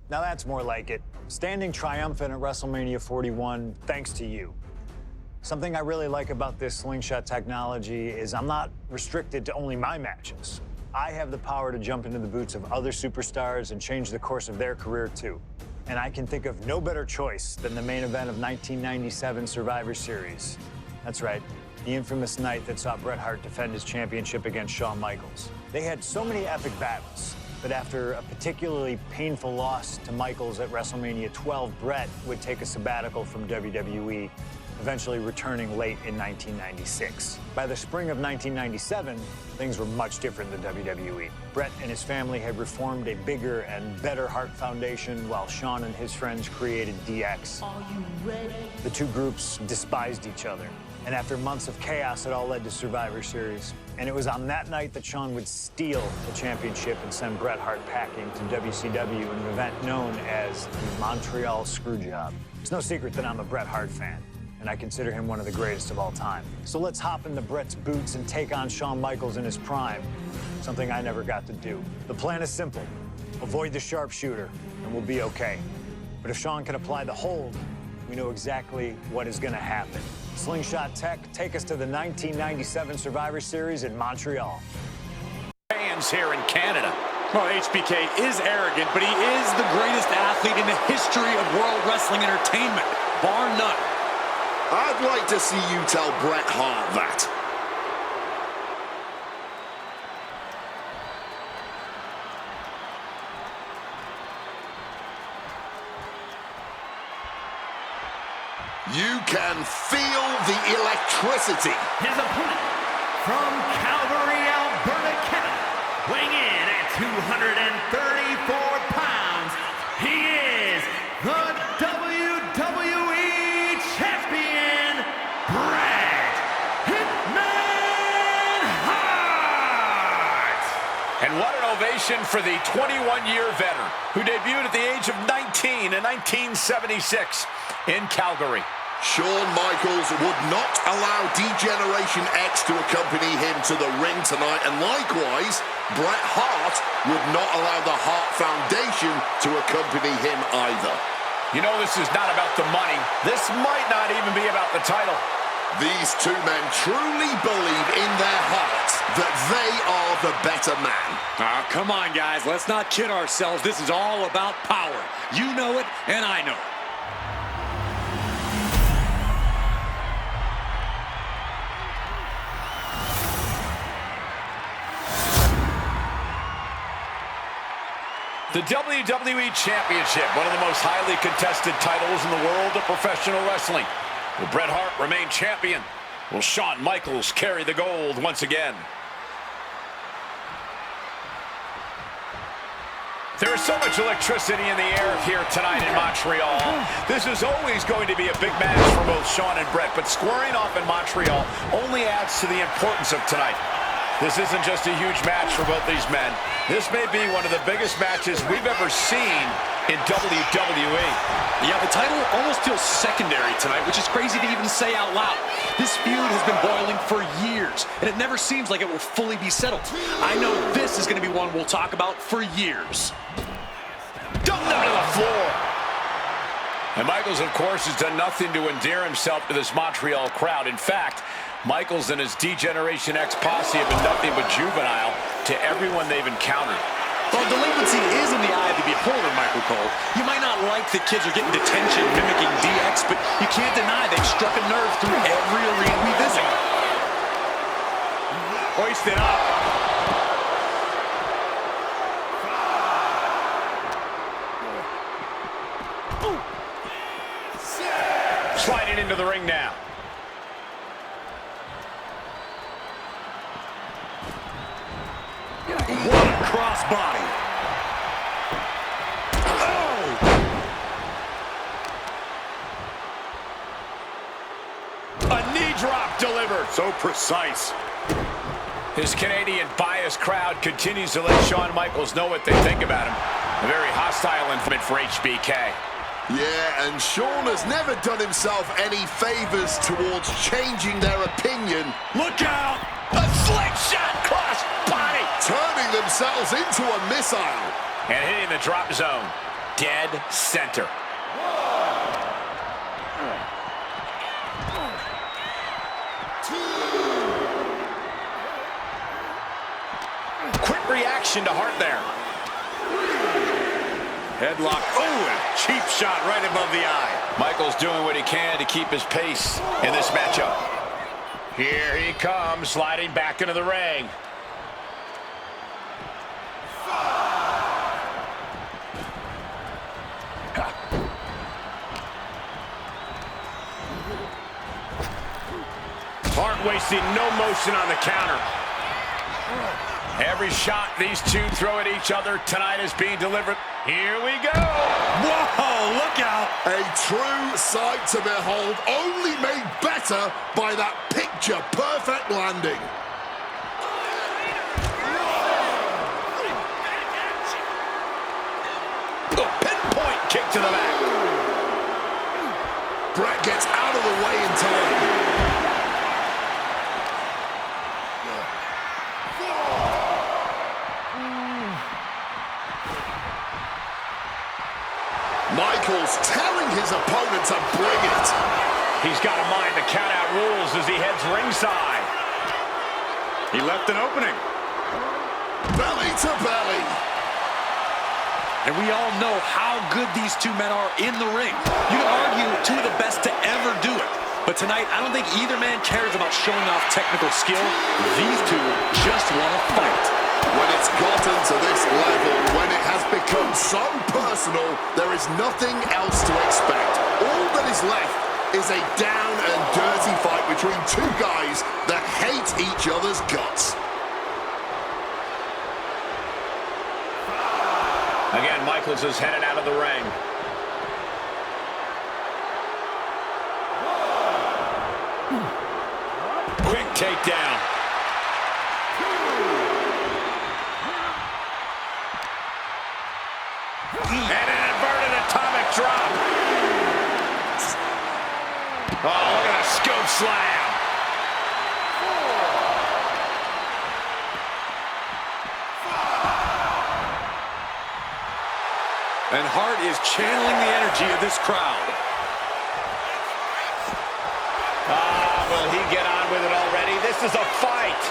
Now that's more like it. Standing triumphant at WrestleMania 41 thanks to you. Something I really like about this slingshot technology is I'm not restricted to only my matches. I have the power to jump into the boots of other superstars and change the course of their career too. And I can think of no better choice than the main event of 1997 Survivor Series. That's right, the infamous night that saw Bret Hart defend his championship against Shawn Michaels. They had so many epic battles, but after a particularly painful loss to Michaels at WrestleMania 12, Bret would take a sabbatical from WWE, eventually returning late in 1996. By the spring of 1997, things were much different than WWE. Bret and his family had reformed a bigger and better Hart Foundation, while Shawn and his friends created DX. Are you ready? The two groups despised each other, and after months of chaos, it all led to Survivor Series. And it was on that night that Shawn would steal the championship and send Bret Hart packing to WCW in an event known as the Montreal Screwjob. It's no secret that I'm a Bret Hart fan, and I consider him one of the greatest of all time. So let's hop into Bret's boots and take on Shawn Michaels in his prime, something I never got to do. The plan is simple. Avoid the sharpshooter, and we'll be okay. But if Shawn can apply the hold, we know exactly what is gonna happen. Slingshot Tech, take us to the 1997 Survivor Series in Montreal. Fans here in Canada. Well, HBK is arrogant, but he is the greatest athlete in the history of World Wrestling Entertainment, bar none. I'd like to see you tell Bret Hart that. You can feel the electricity. His opponent from Calgary, Alberta, Canada, weighing in at 234 pounds, he is the WWE Champion, Bret Hitman Hart! And what an ovation for the 21-year veteran who debuted at the age of 19 in 1976 in Calgary. Shawn Michaels would not allow D-Generation X to accompany him to the ring tonight, and likewise, Bret Hart would not allow the Hart Foundation to accompany him either. You know, this is not about the money. This might not even be about the title. These two men truly believe in their hearts that they are the better man. Oh, come on, guys. Let's not kid ourselves. This is all about power. You know it, and I know it. The WWE Championship, one of the most highly contested titles in the world of professional wrestling. Will Bret Hart remain champion? Will Shawn Michaels carry the gold once again? There is so much electricity in the air here tonight in Montreal. This is always going to be a big match for both Shawn and Bret, but squaring off in Montreal only adds to the importance of tonight. This isn't just a huge match for both these men. This may be one of the biggest matches we've ever seen in WWE. Yeah, the title almost feels secondary tonight, which is crazy to even say out loud. This feud has been boiling for years, and it never seems like it will fully be settled. I know this is going to be one we'll talk about for years. Dumped him to the floor. And Michaels, of course, has done nothing to endear himself to this Montreal crowd. In fact, Michaels and his D-Generation X posse have been nothing but juvenile to everyone they've encountered. Well, delinquency is in the eye of the beholder, Michael Cole. You might not like that kids are getting detention mimicking DX, but you can't deny they've struck a nerve through every arena we visit. Hoisted up. Sliding into the ring now. What a crossbody. Oh! A knee drop delivered. So precise. His Canadian biased crowd continues to let Shawn Michaels know what they think about him. A very hostile environment for HBK. Yeah, and Shawn has never done himself any favors towards changing their opinion. Look out! A slingshot cross body! Turning themselves into a missile. And hitting the drop zone. dead center. Quick reaction to Hart there. Headlock. Oh, a cheap shot right above the eye. Michaels doing what he can to keep his pace in this matchup. Here he comes, sliding back into the ring. Hart wasting no motion on the counter. Every shot these two throw at each other tonight is being delivered. Here we go. Whoa, look out. A true sight to behold, only made better by that picture-perfect landing. A pinpoint kick to the back. Bret gets out of the way in time. Michaels telling his opponent to bring it. He's got to mind the count-out rules as he heads ringside. He left an opening. Belly to belly. And we all know how good these two men are in the ring. You can argue two of the best to ever do it. But tonight, I don't think either man cares about showing off technical skill. These two just want to fight. When it's gotten to this level, when it has become so personal, there is nothing else to expect. All that is left is a down and dirty fight between two guys that hate each other's guts. Again, Michaels is headed out of the ring. Quick takedown. And an inverted atomic drop. Oh, look at a scoop slam. And Hart is channeling the energy of this crowd. Will he get on with it already? This is a fight.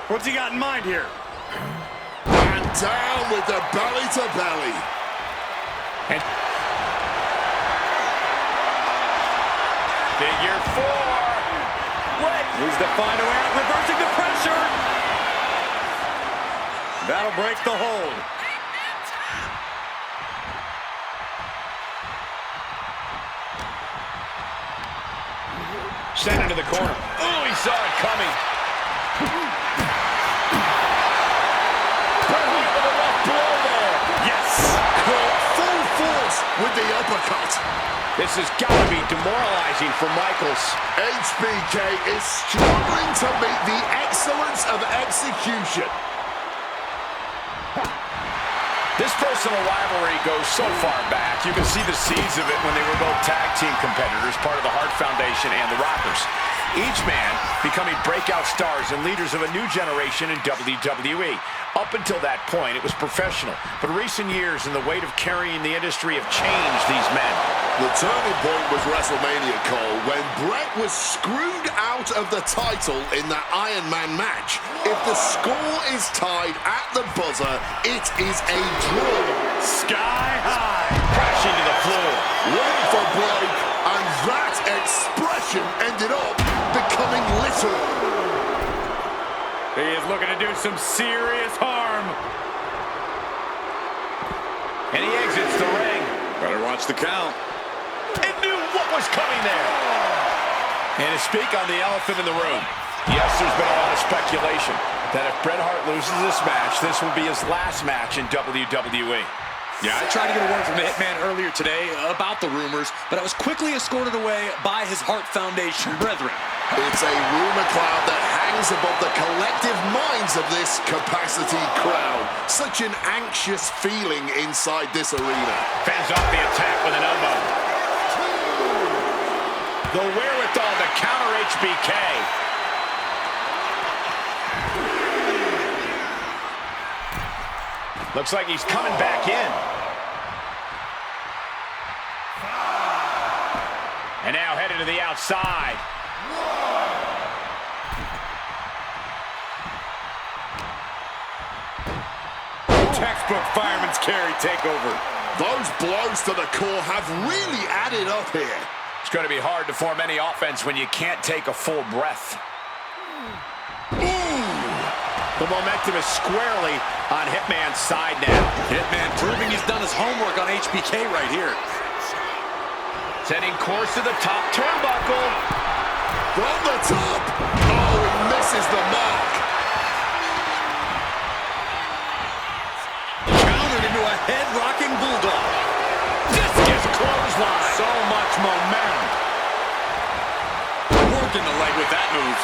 What's he got in mind here? And down with the belly to belly. And figure four. Wait. Needs to find a way out, reversing the pressure. That'll break the hold. Sent into the corner. Oh, he saw it coming. Bret Hart with a rough blow there. Yes. Full force with the uppercut. This has got to be demoralizing for Michaels. HBK is struggling to meet the excellence of execution. This personal rivalry goes so far back. You can see the seeds of it when they were both tag team competitors, part of the Hart Foundation and the Rockers. Each man becoming breakout stars and leaders of a new generation in WWE. Up until that point, it was professional. But recent years and the weight of carrying the industry have changed these men. The turning point was WrestleMania, Cole, when Bret was screwed out of the title in that Iron Man match. If the score is tied at the buzzer, it is a draw. Sky high. Crashing to the floor. Went for broke, and that expression ended up becoming literal. He is looking to do some serious harm. And he exits the ring. Better watch the count. It knew what was coming there. And to speak on the elephant in the room, yes, there's been a lot of speculation that if Bret Hart loses this match, this will be his last match in WWE. Yeah, I tried to get a word from the Hitman earlier today about the rumors, but I was quickly escorted away by his Hart Foundation brethren. It's a rumor cloud that hangs above the collective minds of this capacity crowd. Such an anxious feeling inside this arena. Fends off the attack with an elbow. The wherewithal to counter HBK. Looks like he's coming back in. And now headed to the outside. Textbook fireman's carry takeover. Those blows to the core have really added up here. It's going to be hard to form any offense when you can't take a full breath. The momentum is squarely on Hitman's side now. Hitman proving he's done his homework on HBK right here. Setting course to the top turnbuckle. From the top. Oh, he misses the mark. Countered into a head-rocking bulldog. Discus clothesline. So much momentum. Working the leg with that move.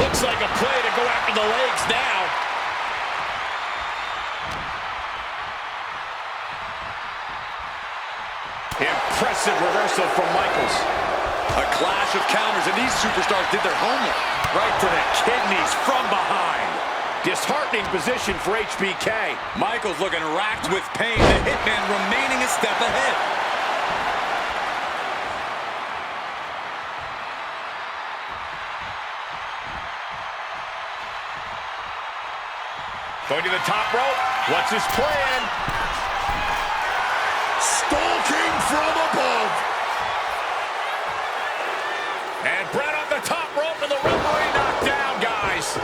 Looks like a play to go after the legs now. Impressive reversal from Michaels. A clash of counters, and these superstars did their homework. Right to the kidneys from behind. Disheartening position for HBK. Michaels looking racked with pain. The Hitman remaining a step ahead. Going to the top rope. What's his plan? Stalking from above. And Brett on the top rope, and the referee knocked down, guys.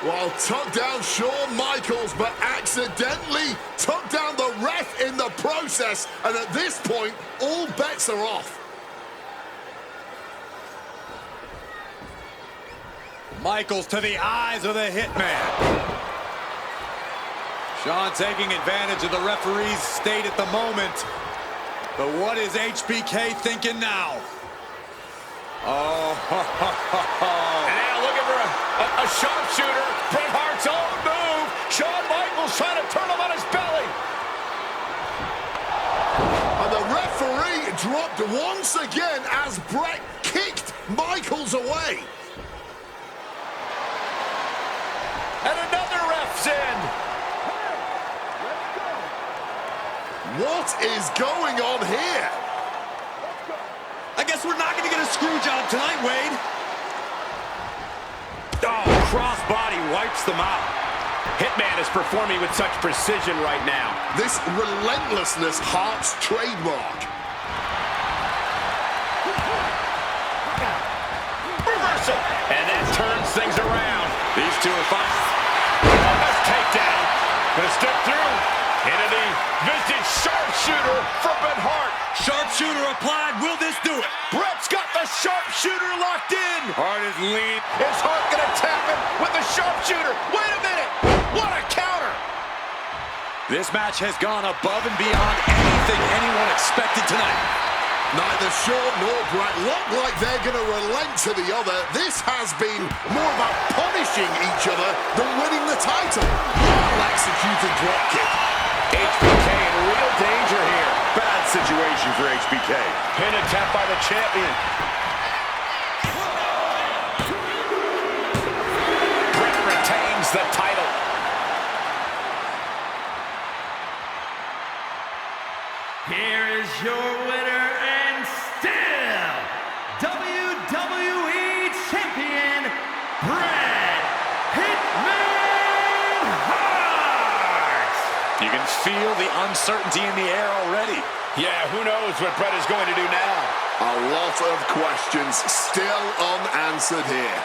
Well, took down Shawn Michaels, but accidentally took down the ref in the process. And at this point, all bets are off. Michaels to the eyes of the Hitman. Shawn taking advantage of the referee's state at the moment. But what is HBK thinking now? Oh, And now looking for a sharpshooter. Bret Hart's own move. Shawn Michaels trying to turn him on his belly. And the referee dropped once again as Bret kicked Michaels away. And another ref's in. What is going on here? I guess we're not going to get a screw job tonight, Wade. Oh, crossbody wipes them out. Hitman is performing with such precision right now. This relentlessness, Hart's trademark. Reversal. And that turns things around. These two are fine. Almost takedown. Gonna step through. Into the vintage sharpshooter from Bret Hart. Sharpshooter applied. Will this do it? Bret's got the sharpshooter locked in. Hart is lead. Is Hart gonna tap him with the sharpshooter? Wait a minute. What a counter. This match has gone above and beyond anything anyone expected tonight. Neither Shawn nor Bret look like they're going to relent to the other. This has been more about punishing each other than winning the title. Well-executed dropkick. HBK in real danger here. Bad situation for HBK. Pin attempt by the champion. Bret retains the title. Here is your winner and still WWE Champion, Bret Hitman Hart! You can feel the uncertainty in the air already. Yeah, who knows what Bret is going to do now? A lot of questions still unanswered here.